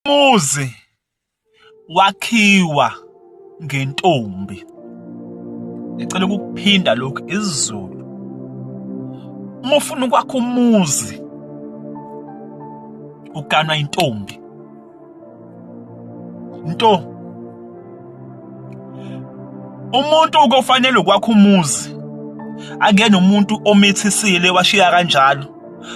Umuzi wakhiwa ngentombi. Ngicela ukuphinda lokhu isiZulu. Uma ufuna ukwakha umuzi uganwa intombi. Umuntu ukofanele ukwakha umuzi. Akuyena umuntu omithisile washiya kanjalo.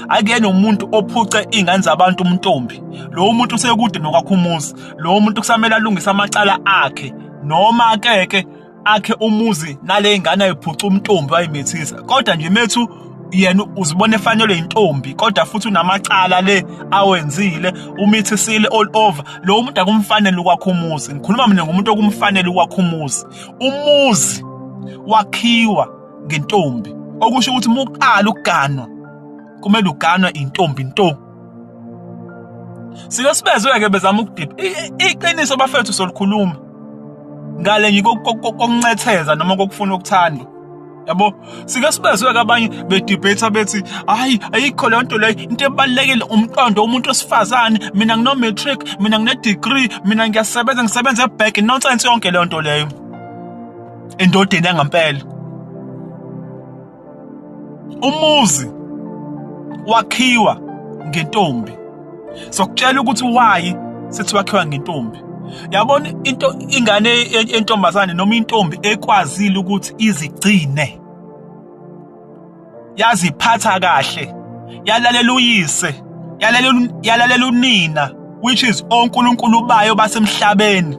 Akuyena umuntu ophuce ingane zabantu umntombi. Lo muntu usekude nokwakha umuzi. Lo muntu kusamele alungise amacala akhe noma ke akhe umuzi nale ngane ayiphuca umntombi wayimithisa. Kodwa nje methu yena uzibona efanele intombi kodwa futhi unamacala le awenzile umithisile all over. Lo muntu akumfanele ukwakha umuzi. Ngikhuluma mina ngomuntu okumfanele ukwakha umuzi. Umuzi wakhiwa ngentombi. Okusho ukuthi uma uqala ukuganwa kumele uganwa intombi nto. Sike sibezwe ke bezama ukudipha. Iqiniso bafethu solikhuluma. Ngale ngikokuncetheza noma kokufuna ukuthanda. Yabo, sike sibezwe ke abanye bedebate bethi, "Hayi, ayikho le nto le, into ebalekile umqondo womuntu osifazane, mina ngino matric, mina ngine degree, mina ngisebenza ebank, nonsense yonke le nto leyo." Endodeni yangempela. Umuzi wakhiwa ngentombi. Sokutshela ukuthi why sithi wakhiwa ngentombi. Yabona into ingane entombazane noma intombi ekwazile ukuthi izigcine. Yaziphatha kahle. Yalalela uyise, yalalela unina, which is onkulunkulu bayo basemhlabeni.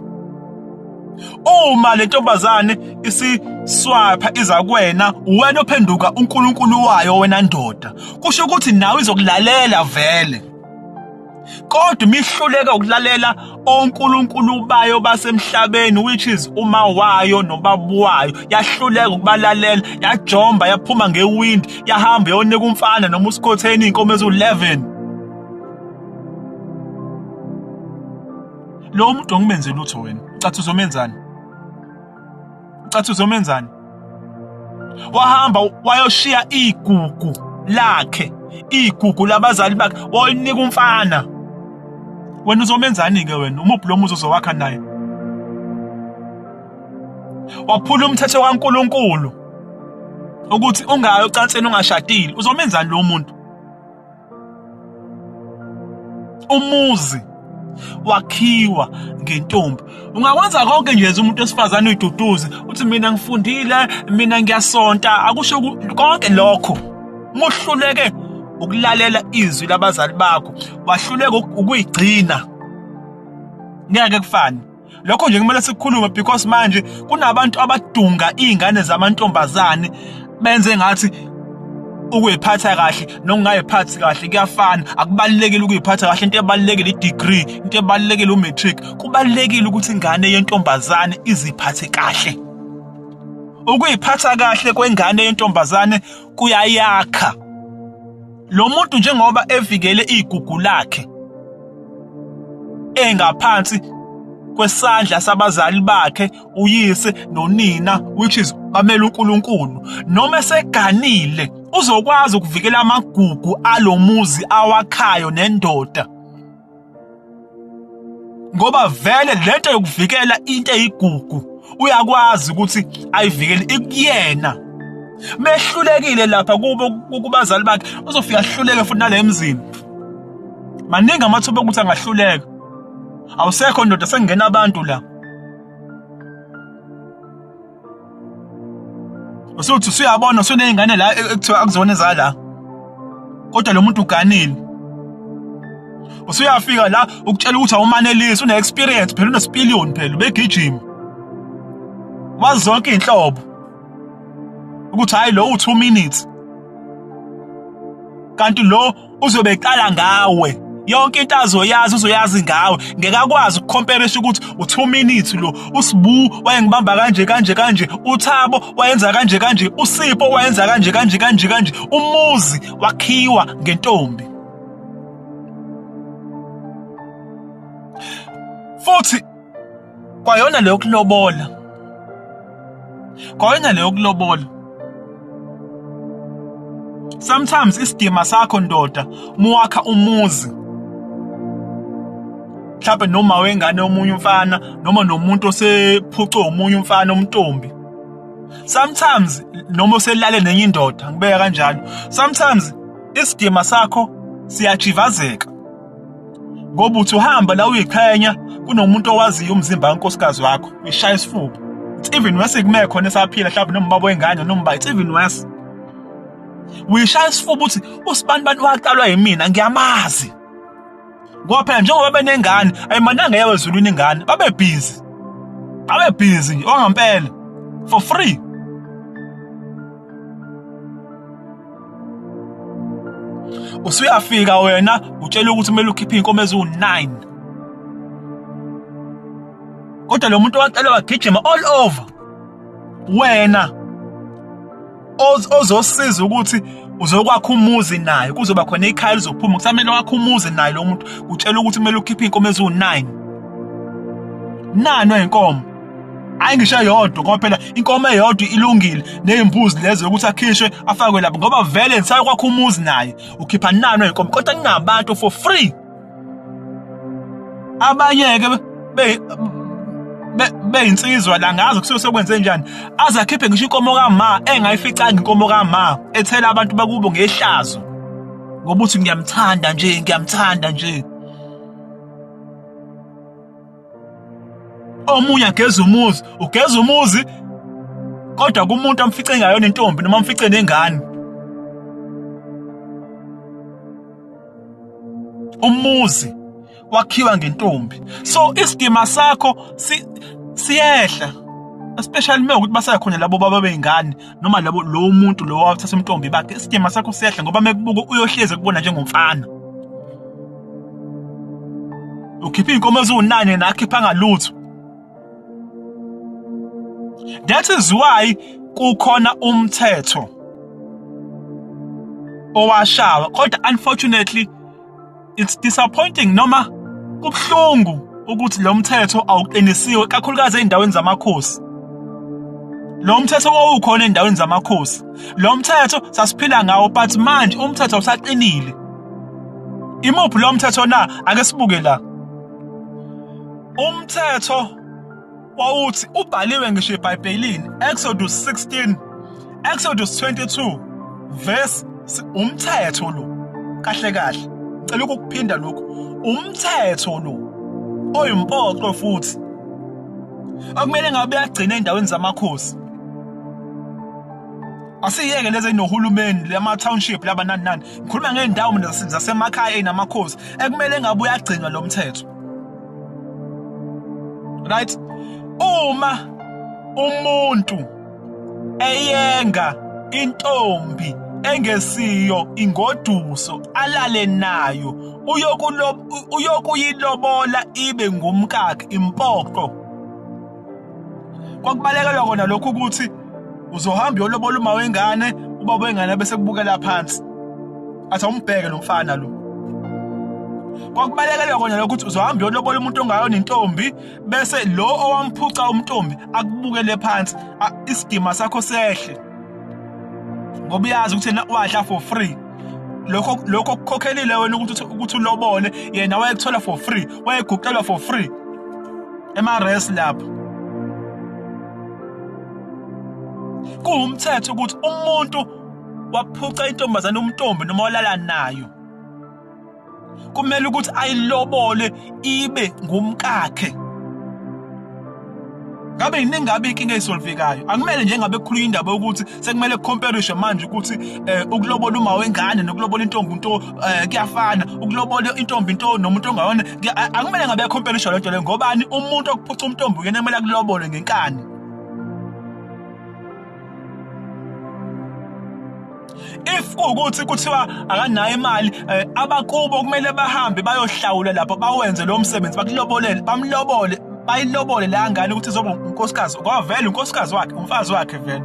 Uma le ntombazane isiswapha iza kuwena, wena ophenduka uNkulunkulu wayo wena ndoda. Kusho ukuthi nawe izokulalela vele. Kodwa mihluleka ukulalela onkulunkulu bayo basemhlabeni, which is uma wayo nobaba wayo, yahluleka ukubalalela, yajomba yaphuma ngewind, yahamba yoneka umfana noma usikhotheni inkomo ezu11. Lo muntu ngimenzela utho wena. Ucathi uzomenzani? Wahamba wayoshiya igugu lakhe, igugu labazali bakhe, wayinika umfana. Wena uzomenzani ke wena? Umuphi lo muzi uzowakha naye? Waphula umthetho kaNkulunkulu ukuthi ungayi ocansini ungashadile. Uzomenzani lo muntu? Umuzi wakhiwa ngentombi. Ungakwenza konke nje umuntu osifazane uyiduduze uthi mina ngifundile, mina ngiyasonta, akusho konke lokho. Muhluleke ukulalela izwi labazali bakho, wahluleka ukuyigcina. Ngeke kufane. Lokho nje kumele sikukhulume because manje kunabantu abadunga izingane zamantombazane benze ngathi ukuyiphatha kahle nokungayiphathi kahle kuyafana. Akubalekile ukuyiphatha kahle, into ebalekile i-degree, into ebalekile u-matric. Kubalekile ukuthi ingane yentombazane iziphathe kahle. Ukuyiphatha kahle kwengane yentombazane kuyayakha. Lo muntu njengoba evikele igugu lakhe engaphansi kwesandla sabazali bakhe, uyise nonina, which is bamele uNkulunkulu, noma eseganile uzokwazi ukuvikela amagugu alomuzi awakhayo nendoda. Ngoba vele lento yokuvikela into eyigugu uyakwazi ukuthi ayivikele ikuyena. Mehlulekile lapha kubazali bakhe, uzofika ahluleke futhi nale emzini. Maningi amathuba ukuthi angahluleka. Awusekho ndoda, sengena abantu la. Usuthi usuyabona usuneyingane la ekuthiwa akuzona ezala. Kodwa lo muntu uganile. Usuyafika la ukutshela ukuthi awumanelisi, une experience phela, unesipiliyoni phela, begijima. Wazi zonke inhlobo. Ukuthi hayi lo u2 minutes. Kanti lo uzobe eqala ngawe. Yonke into azoyazi uzoyazi ngawe. Ngeke akwazi ukucompareisha ukuthi u2 minutes lo, uSibu wayengibamba kanje, uThabo wayenza kanje, uSipho wayenza kanje. Umuzi wakhiwa ngentombi. Futhi kwayona leyo kulobola. Sometimes isidima sakho ndoda muwakha umuzi mhlawumbe noma wengane omunye umfana noma nomuntu osephucwe umunye umfana omntombi. Sometimes noma uselale nenye indoda ngibeka kanjalo. Sometimes isidima sakho siyajivazeka. Ngoba uthi uhamba la uyiqhenya kunomuntu owaziyo umzimba kankosikazi wakho, uyishaya isifuba. It's even worse kume khona esaphila mhlawumbe noma baba wengane noma it's even worse. Uyishaya isifuba uthi usibani bantu waqalwa yimina ngiyamazi. Ngoba phela njengoba benengane ayimananga yawe ezulwini ingane babe busy ongampela for free. Usuyafika wena utshela ukuthi kumele ukhiphe inkomo ezu9. Kodwa lo muntu waqala wagijima all over. Wena ozosiza ukuthi uzokwakha umuzi naye kuzoba khona ikhaya lizophuma kusamele wakhe umuzi naye lo muntu utshela ukuthi kumele ukhiphe inkomo ezu9. Nani wenkomo? Hayi ngisho yodwa ngoba phela inkomo eyodwa ilungile nezimbuzi lezo ukuthi akhishwe afakwe lapha ngoba vele nisaya kwakha umuzi naye ukhipha nani wenkomo kodwa kunabantu for free. Abanye ke beyinsizwa la ngazo kusuke sekwenze njani azakhiphe ngisho inkomo kaMa engayificanga inkomo kaMa ethela abantu bakubo ngehlazo ngoba uthi ngiyamthanda nje. Omunye ugeza umuzi kodwa kumuntu amfice ngayona intombi noma amfice nengane. Umuzi wakhiwa ngentombi. So isidima sakho siyehla especially mekuthi basakhona labo baba beingane noma labo lo muntu lo wathatha intombi bakhe isidima sakho siyehla ngoba mekubuka uyohleze kubona njengomfana. Ukhipha inkomo ezu9 nakhipha ngalutho. That is why kukhona umthetho owashawa kodwa unfortunately it's disappointing noma kubhlungu ukuthi lo mthetho awuqinisiwe kakhulukazi eindaweni zamakhosi. Lo mthetho owukhona eindaweni zamakhosi. Lo mthetho sasiphila ngawo but manje umthetho usaqinile. Imuphi lo mthetho na? Ake sibuke la. Umthetho wawuthi ubhaliwe ngisho eBhayibhelini Exodus 16, Exodus 22 verse umthetho lo kahle cela ukuphinda lokho umthetho lo oyimpoqo futhi akumele ngabe yagcina endaweni zamakhosi. Asiyeke lezi enohulumeni lama township laba nani ngikhuluma ngeendawo zasemakhaya enamakhosi ekumele ngabe uyagcinwa lo mthetho. Right? Uma umuntu eyenga intombi engesiyo ingoduso alale nayo uyokuyilobola ibe ngumkakhe impoqo. Kwakubalekelwa kona lokho ukuthi uzohamba uyolobola uma wengane ubaba wengane bese kubukela phansi athi umbheke lo mfana lo. Kwakubalekelwa kona lokho ukuthi uzohamba uyolobola umuntu ongayona intombi bese lo owamphuca umntombi akubukele phansi isidima sakho sehle ngoba uyazi ukuthi wadla for free. Lokho kukhokhelile wena ukuthi ulobole yena wayekuthola for free wayeguqelwa for free ema-res lapho. Kuwumthetho ukuthi umuntu waphuca intombazane umntombi noma walala nayo kumele ukuthi ayilobole ibe ngumkakhe. Ngabe iningabe inkinga esolvekayo akumele njengabe kukhulunywa indaba ukuthi sekumele kucomparison manje ukuthi ukulobola uma wengane nokulobola intombi into kuyafana ukulobola intombi into nomuntu ongayona akumele ngabe comparison lonto le ngobani umuntu okuphuca umntombi yena kumele akulobole ngenkani. If ukuthi kuthiwa akanayo imali abakubo kumele bahambe bayohlawula lapho bawenze lo msebenzi bakulobolele bamlobole bayilobole la ngane ukuthi izoba unkosikazi ngoba vele unkosikazi wakhe umfazi wakhe vele.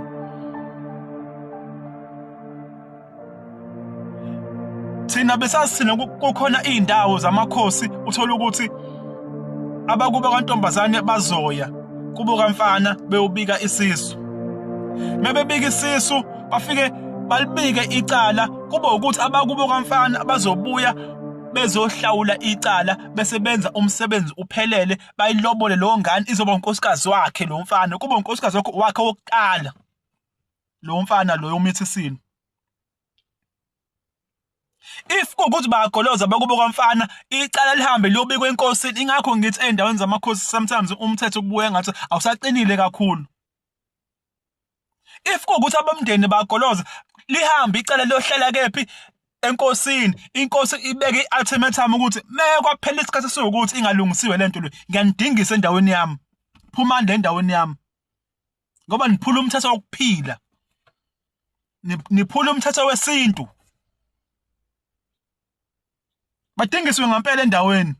Thina besasithina kukhona indawo zamakhosi uthola ukuthi abakubo kantombazane bazoya kubo kamfana beyobika isisu. Mebebika isisu bafike balibike icala kube ukuthi abakubo kamfana bazobuya bezohlawula icala bese benza umsebenzi uphelele bayilobole lo ngane izoba unkosikazi wakhe lo mfana kuba unkosikazi wakhe wokuqala lo mfana lo yomithisini. If kukuthi bayagoloza bakubo kwamfana icala lihambe liyobikwa enkosini. Ingakho ngithi endaweni zamakhosi sometimes umthetho kubuye ngathi awusaqinile kakhulu. If kukuthi abomndeni bagoloza lihambe icala liyohlala kephi enkosini, inkosi ibeke i-ultimatum ukuthi kwaphela isikhathi sokuthi ingalungisiwe lento le ngiyanidingisa endaweni yami, phumani endaweni yami ngoba niphula umthetho wokuphila, niphula umthetho wesintu. Badingiswe ngempela endaweni.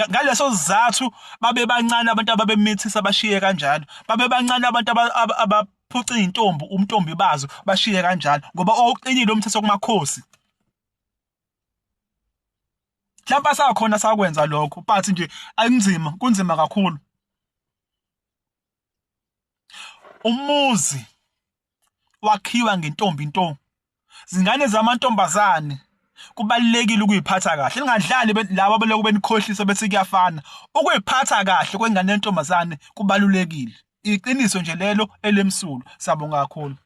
Ngaleso sizathu babe bancane abantu ababemithisa bashiye kanjalo. Babe bancane abantu abaphuca intombi umntombi bazo bashiye kanjalo ngoba oqinile umthetho kumakhosi. Mhlawumbe asakhona sakwenza lokho but nje akunzima, kunzima kakhulu. Umuzi wakhiwa ngentombi nto. Zingane zamantombazane kubalekile ukuyiphatha kahle. Lingadlali laba abaloku benikhohlisa bese kuyafana. Ukuyiphatha kahle kwengane yentombazane kubalulekile. Iqiniso nje lelo elemsulu. Sabonga kakhulu.